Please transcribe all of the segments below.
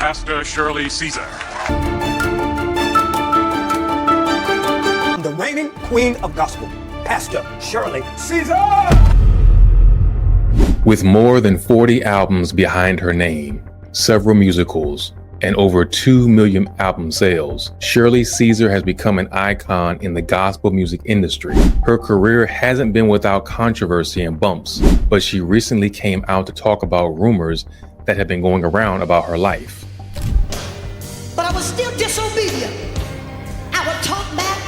Pastor Shirley Caesar. The reigning queen of gospel, Pastor Shirley Caesar. With more than 40 albums behind her name, several musicals, and over 2 million album sales, Shirley Caesar has become an icon in the gospel music industry. Her career hasn't been without controversy and bumps, but she recently came out to talk about rumors that have been going around about her life. But I was still disobedient. I would talk back.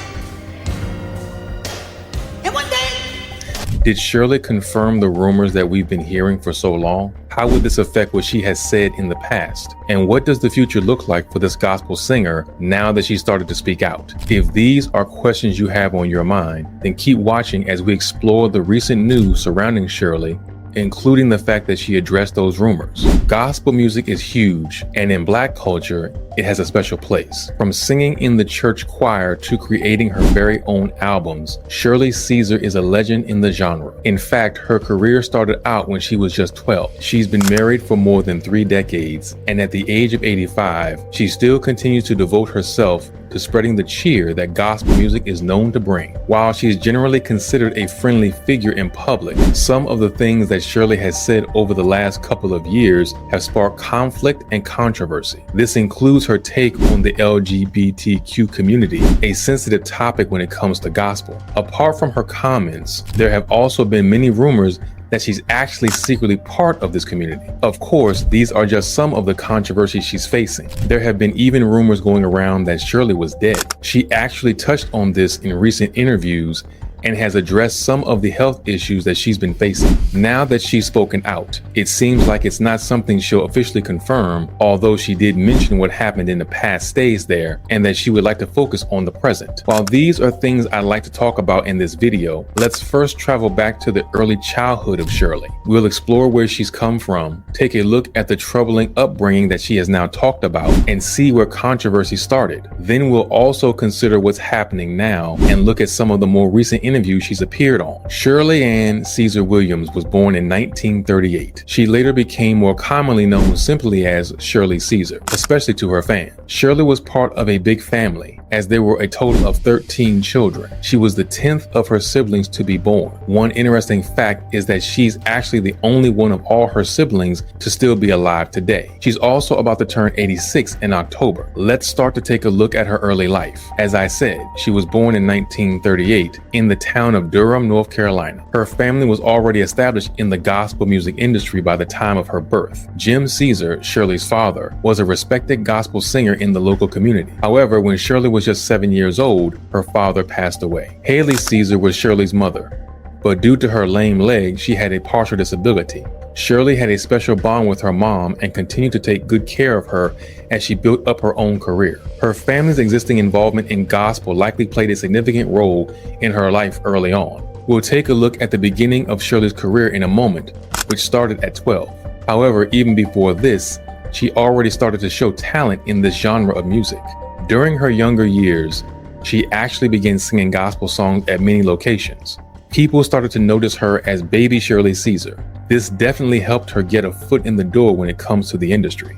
And one day, Did Shirley confirm the rumors that we've been hearing for so long? How would this affect what she has said in the past? And what does the future look like for this gospel singer now that she started to speak out? If these are questions you have on your mind, then keep watching as we explore the recent news surrounding Shirley, including the fact that she addressed those rumors. Gospel music is huge, and in Black culture, it has a special place. From singing in the church choir to creating her very own albums, Shirley Caesar is a legend in the genre. In fact, her career started out when she was just 12. She's been married for more than 3 decades, and at the age of 85, she still continues to devote herself to spreading the cheer that gospel music is known to bring. While she is generally considered a friendly figure in public, some of the things that Shirley has said over the last couple of years have sparked conflict and controversy. This includes her take on the LGBTQ community, a sensitive topic when it comes to gospel. Apart from her comments, there have also been many rumors that she's actually secretly part of this community. Of course, these are just some of the controversies she's facing. There have been even rumors going around that Shirley was dead. She actually touched on this in recent interviews and has addressed some of the health issues that she's been facing. Now that she's spoken out, it seems like it's not something she'll officially confirm, although she did mention what happened in the past stays there and that she would like to focus on the present. While these are things I'd like to talk about in this video, let's first travel back to the early childhood of Shirley. We'll explore where she's come from, take a look at the troubling upbringing that she has now talked about, and see where controversy started. Then we'll also consider what's happening now and look at some of the more recent interviews she's appeared on. Shirley Ann Caesar Williams was born in 1938. She later became more commonly known simply as Shirley Caesar, especially to her fans. Shirley was part of a big family, as there were a total of 13 children. She was the 10th of her siblings to be born. One interesting fact is that she's actually the only one of all her siblings to still be alive today. She's also about to turn 86 in October. Let's start to take a look at her early life. As I said, she was born in 1938 in the town of Durham, North Carolina. Her family was already established in the gospel music industry by the time of her birth. Jim Caesar, Shirley's father, was a respected gospel singer in the local community. However, when Shirley was just 7 years old, her father passed away. Haley Caesar was Shirley's mother, but due to her lame leg, she had a partial disability. Shirley had a special bond with her mom and continued to take good care of her as she built up her own career. Her family's existing involvement in gospel likely played a significant role in her life early on. We'll take a look at the beginning of Shirley's career in a moment, which started at 12. However, even before this, she already started to show talent in this genre of music. During her younger years, she actually began singing gospel songs at many locations. People started to notice her as Baby Shirley Caesar. This definitely helped her get a foot in the door when it comes to the industry.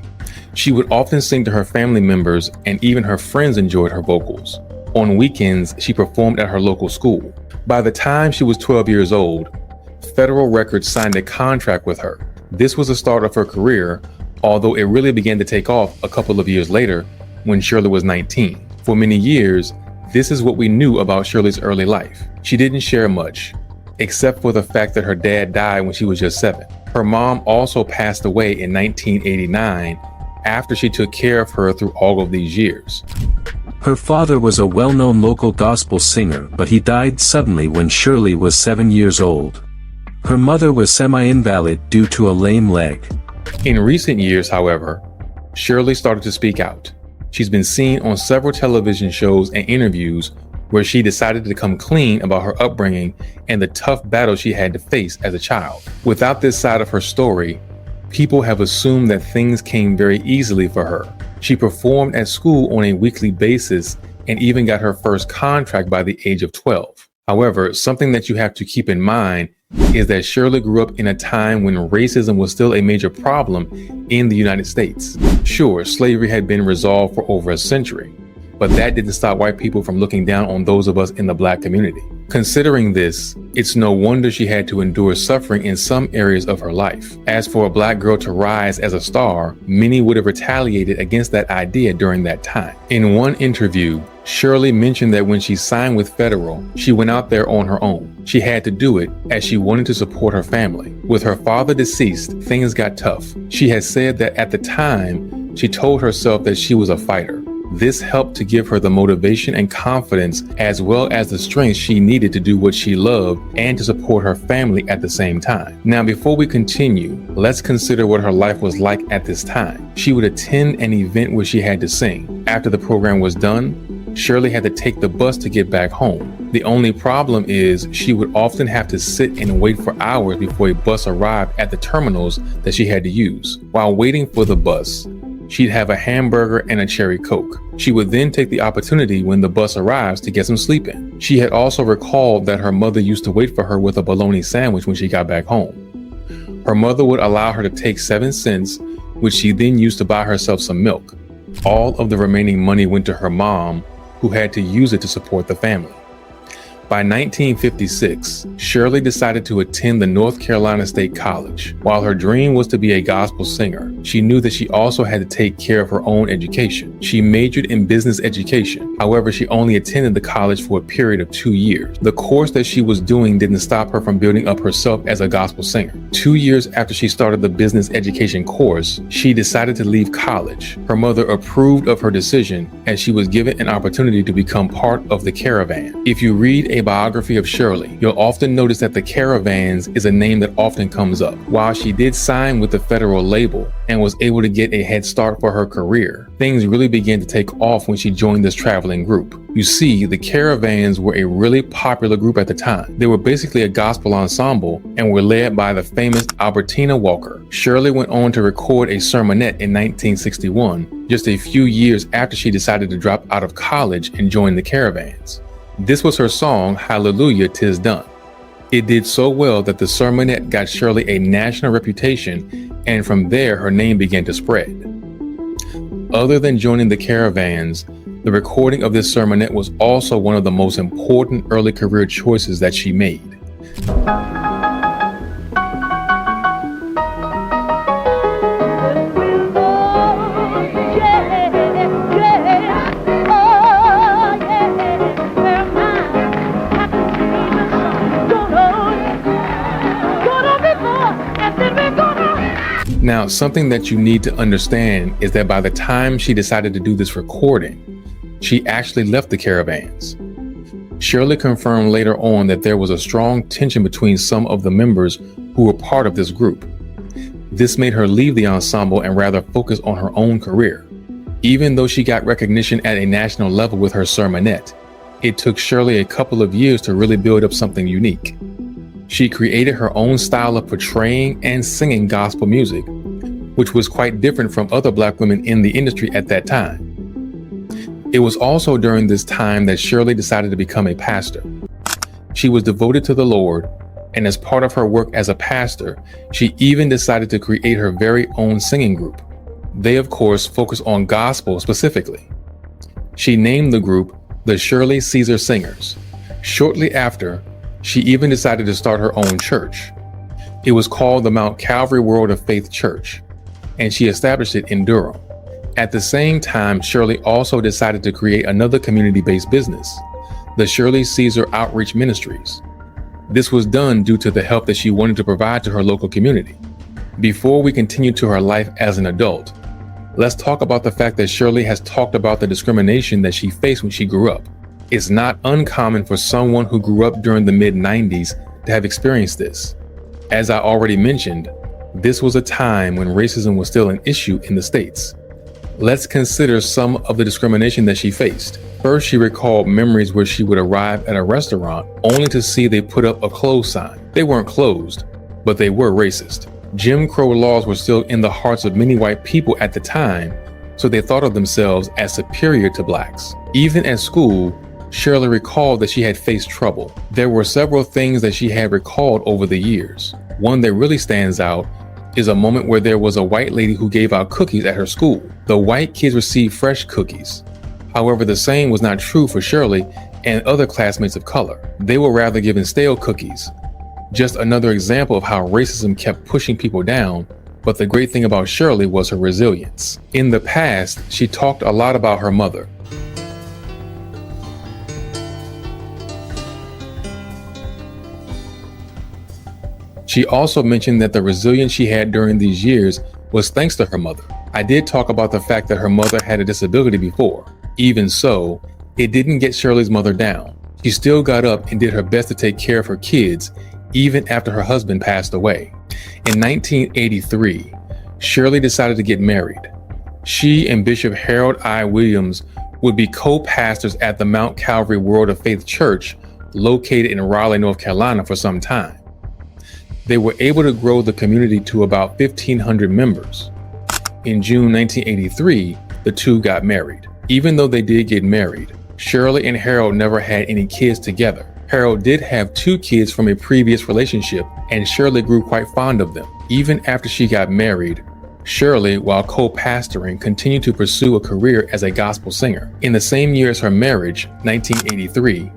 She would often sing to her family members, and even her friends enjoyed her vocals. On weekends, she performed at her local school. By the time she was 12 years old, Federal Records signed a contract with her. This was the start of her career, although it really began to take off a couple of years later when Shirley was 19. For many years, this is what we knew about Shirley's early life. She didn't share much, except for the fact that her dad died when she was just 7. Her mom also passed away in 1989 after she took care of her through all of these years. Her father was a well-known local gospel singer, but he died suddenly when Shirley was 7 years old. Her mother was semi-invalid due to a lame leg. In recent years, however, Shirley started to speak out. She's been seen on several television shows and interviews where she decided to come clean about her upbringing and the tough battle she had to face as a child. Without this side of her story, people have assumed that things came very easily for her. She performed at school on a weekly basis and even got her first contract by the age of 12. However, something that you have to keep in mind is that Shirley grew up in a time when racism was still a major problem in the United States. Sure, slavery had been resolved for over a century, but that didn't stop white people from looking down on those of us in the Black community. Considering this, it's no wonder she had to endure suffering in some areas of her life. As for a Black girl to rise as a star, many would have retaliated against that idea during that time. In one interview, Shirley mentioned that when she signed with Federal, she went out there on her own. She had to do it as she wanted to support her family. With her father deceased, things got tough. She has said that at the time, she told herself that she was a fighter. This helped to give her the motivation and confidence as well as the strength she needed to do what she loved and to support her family at the same time. Now, before we continue, let's consider what her life was like at this time. She would attend an event where she had to sing. After the program was done, Shirley had to take the bus to get back home. The only problem is she would often have to sit and wait for hours before a bus arrived at the terminals that she had to use. While waiting for the bus, she'd have a hamburger and a cherry Coke. She would then take the opportunity when the bus arrives to get some sleep in. She had also recalled that her mother used to wait for her with a bologna sandwich when she got back home. Her mother would allow her to take 7 cents, which she then used to buy herself some milk. All of the remaining money went to her mom, who had to use it to support the family. By 1956, Shirley decided to attend the North Carolina State College. While her dream was to be a gospel singer, she knew that she also had to take care of her own education. She majored in business education. However, she only attended the college for a period of 2 years. The course that she was doing didn't stop her from building up herself as a gospel singer. 2 years after she started the business education course, she decided to leave college. Her mother approved of her decision as she was given an opportunity to become part of the Caravan. If you read a biography of Shirley, you'll often notice that the Caravans is a name that often comes up. While she did sign with the Federal label and was able to get a head start for her career, things really began to take off when she joined this traveling group. You see, the Caravans were a really popular group at the time. They were basically a gospel ensemble and were led by the famous Albertina Walker. Shirley went on to record a sermonette in 1961, just a few years after she decided to drop out of college and join the Caravans. This was her song, Hallelujah, 'Tis Done. It did so well that the sermonette got Shirley a national reputation, and from there her name began to spread. Other than joining the Caravans, the recording of this sermonette was also one of the most important early career choices that she made. Now, something that you need to understand is that by the time she decided to do this recording, she actually left the Caravans. Shirley confirmed later on that there was a strong tension between some of the members who were part of this group. This made her leave the ensemble and rather focus on her own career. Even though she got recognition at a national level with her sermonette, it took Shirley a couple of years to really build up something unique. She created her own style of portraying and singing gospel music, which was quite different from other Black women in the industry at that time. It was also during this time that Shirley decided to become a pastor. She was devoted to the Lord, and as part of her work as a pastor, she even decided to create her very own singing group. They, of course, focus on gospel specifically. She named the group the Shirley Caesar Singers. Shortly after, she even decided to start her own church. It was called the Mount Calvary World of Faith Church, and she established it in Durham. At the same time, Shirley also decided to create another community-based business, the Shirley Caesar Outreach Ministries. This was done due to the help that she wanted to provide to her local community. Before we continue to her life as an adult, let's talk about the fact that Shirley has talked about the discrimination that she faced when she grew up. It's not uncommon for someone who grew up during the mid-90s to have experienced this. As I already mentioned, this was a time when racism was still an issue in the States. Let's consider some of the discrimination that she faced. First, she recalled memories where she would arrive at a restaurant only to see they put up a closed sign. They weren't closed, but they were racist. Jim Crow laws were still in the hearts of many white people at the time, so they thought of themselves as superior to Blacks. Even at school, Shirley recalled that she had faced trouble. There were several things that she had recalled over the years. One that really stands out is a moment where there was a white lady who gave out cookies at her school. The white kids received fresh cookies. However, the same was not true for Shirley and other classmates of color. They were rather given stale cookies. Just another example of how racism kept pushing people down, but the great thing about Shirley was her resilience. In the past, she talked a lot about her mother. She also mentioned that the resilience she had during these years was thanks to her mother. I did talk about the fact that her mother had a disability before. Even so, it didn't get Shirley's mother down. She still got up and did her best to take care of her kids, even after her husband passed away. In 1983, Shirley decided to get married. She and Bishop Harold I. Williams would be co-pastors at the Mount Calvary World of Faith Church, located in Raleigh, North Carolina, for some time. They were able to grow the community to about 1,500 members. In June 1983, the two got married. Even though they did get married, Shirley and Harold never had any kids together. Harold did have 2 kids from a previous relationship, and Shirley grew quite fond of them. Even after she got married, Shirley, while co-pastoring, continued to pursue a career as a gospel singer. In the same year as her marriage, 1983,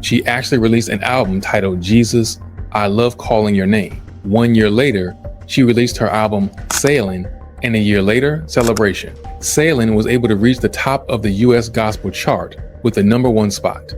she actually released an album titled Jesus, I Love Calling Your Name. 1 year later, she released her album Sailing, and a year later, Celebration. Sailing was able to reach the top of the US gospel chart with the #1 spot.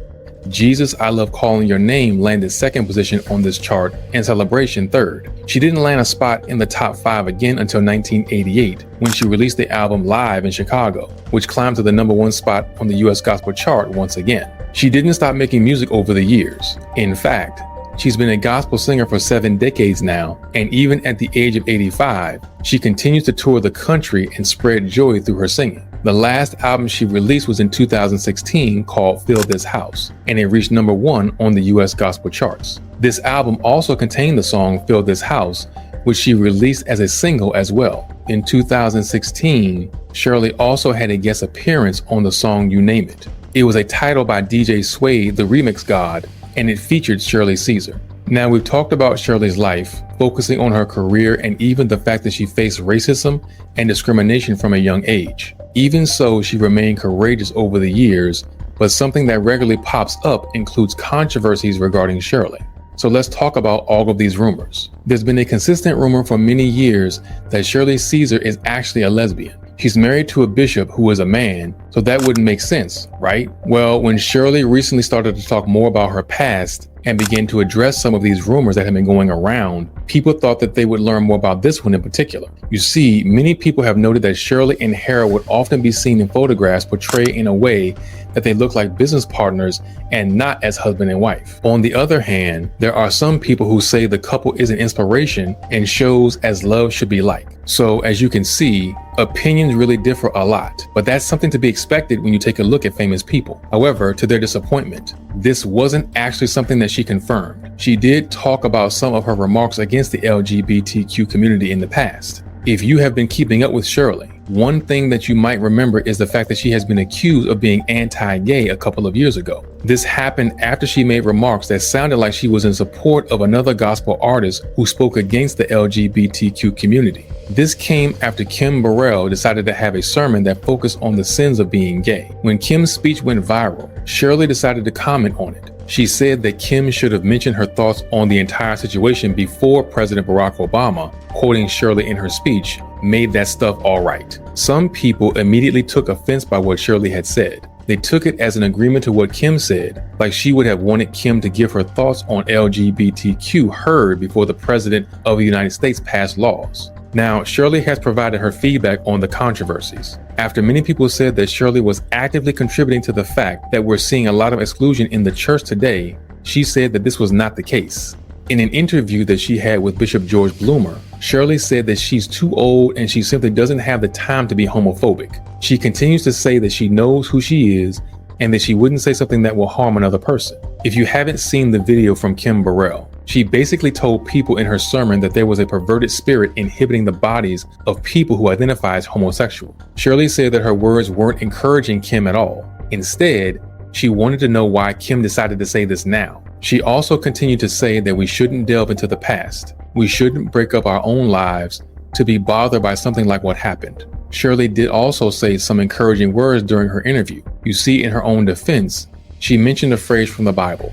Jesus, I Love Calling Your Name landed 2nd position on this chart, and Celebration 3rd. She didn't land a spot in the top 5 again until 1988, when she released the album Live in Chicago, which climbed to the #1 spot on the US gospel chart once again. She didn't stop making music over the years. In fact, she's been a gospel singer for 7 decades now, and even at the age of 85, she continues to tour the country and spread joy through her singing. The last album she released was in 2016 called Fill This House, and it reached #1 on the US gospel charts. This album also contained the song Fill This House, which she released as a single as well. In 2016, Shirley also had a guest appearance on the song You Name It. It was a title by DJ Suede, the remix god, and it featured Shirley Caesar. Now, we've talked about Shirley's life, focusing on her career and even the fact that she faced racism and discrimination from a young age. Even so, she remained courageous over the years, but something that regularly pops up includes controversies regarding Shirley. So let's talk about all of these rumors. There's been a consistent rumor for many years that Shirley Caesar is actually a lesbian. She's married to a bishop who is a man, so that wouldn't make sense, right? Well, when Shirley recently started to talk more about her past and began to address some of these rumors that have been going around, people thought that they would learn more about this one in particular. You see, many people have noted that Shirley and Harold would often be seen in photographs portrayed in a way that they look like business partners and not as husband and wife. On the other hand, there are some people who say the couple is an inspiration and shows as love should be like. So as you can see, opinions really differ a lot, but that's something to be expected when you take a look at famous people. However, to their disappointment, this wasn't actually something that she confirmed. She did talk about some of her remarks against the LGBTQ community in the past. If you have been keeping up with Shirley, one thing that you might remember is the fact that she has been accused of being anti-gay a couple of years ago. This happened after she made remarks that sounded like she was in support of another gospel artist who spoke against the LGBTQ community. This came after Kim Burrell decided to have a sermon that focused on the sins of being gay. When Kim's speech went viral, Shirley decided to comment on it. She said that Kim should have mentioned her thoughts on the entire situation before President Barack Obama, quoting Shirley in her speech, made that stuff all right. Some people immediately took offense by what Shirley had said. They took it as an agreement to what Kim said, like she would have wanted Kim to give her thoughts on LGBTQ heard before the President of the United States passed laws. Now, Shirley has provided her feedback on the controversies. After many people said that Shirley was actively contributing to the fact that we're seeing a lot of exclusion in the church today, she said that this was not the case. In an interview that she had with Bishop George Bloomer, Shirley said that she's too old and she simply doesn't have the time to be homophobic. She continues to say that she knows who she is and that she wouldn't say something that will harm another person. If you haven't seen the video from Kim Burrell, she basically told people in her sermon that there was a perverted spirit inhibiting the bodies of people who identify as homosexual. Shirley said that her words weren't encouraging Kim at all. Instead, She wanted to know why Kim decided to say this now. She also continued to say that we shouldn't delve into the past. We shouldn't break up our own lives to be bothered by something like what happened. Shirley did also say some encouraging words during her interview. You see, in her own defense, she mentioned a phrase from the Bible.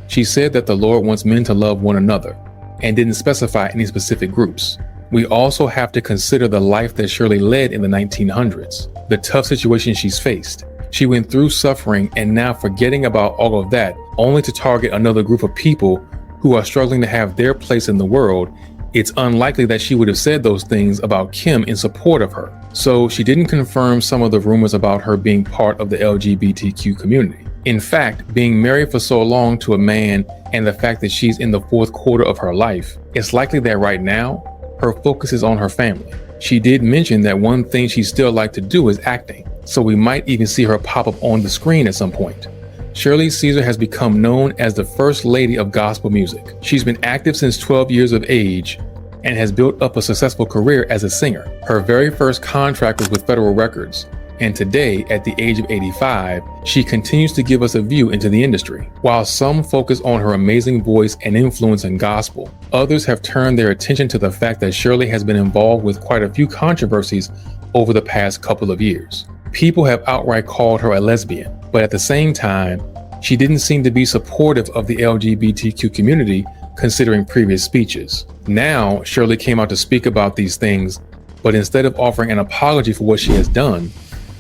She said that the Lord wants men to love one another and didn't specify any specific groups. We also have to consider the life that Shirley led in the 1900s, the tough situation she's faced. She went through suffering and now forgetting about all of that, only to target another group of people who are struggling to have their place in the world. It's unlikely that she would have said those things about Kim in support of her. So she didn't confirm some of the rumors about her being part of the LGBTQ community. In fact, being married for so long to a man and the fact that she's in the fourth quarter of her life, it's likely that right now, her focus is on her family. She did mention that one thing she still liked to do is acting, so we might even see her pop up on the screen at some point. Shirley Caesar has become known as the first lady of gospel music. She's been active since 12 years of age and has built up a successful career as a singer. Her very first contract was with Federal Records, and today, at the age of 85, she continues to give us a view into the industry. While some focus on her amazing voice and influence in gospel, others have turned their attention to the fact that Shirley has been involved with quite a few controversies over the past couple of years. People have outright called her a lesbian, but at the same time, she didn't seem to be supportive of the LGBTQ community considering previous speeches. Now, Shirley came out to speak about these things, but instead of offering an apology for what she has done,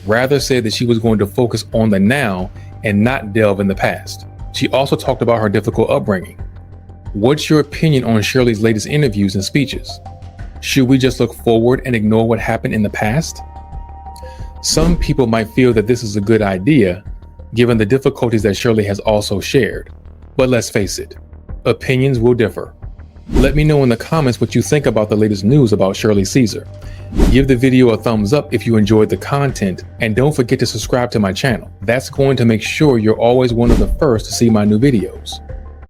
rather said that she was going to focus on the now and not delve in the past. She also talked about her difficult upbringing. What's your opinion on Shirley's latest interviews and speeches? Should we just look forward and ignore what happened in the past? Some people might feel that this is a good idea, given the difficulties that Shirley has also shared. But let's face it, opinions will differ. Let me know in the comments what you think about the latest news about Shirley Caesar. Give the video a thumbs up if you enjoyed the content, and don't forget to subscribe to my channel. That's going to make sure you're always one of the first to see my new videos.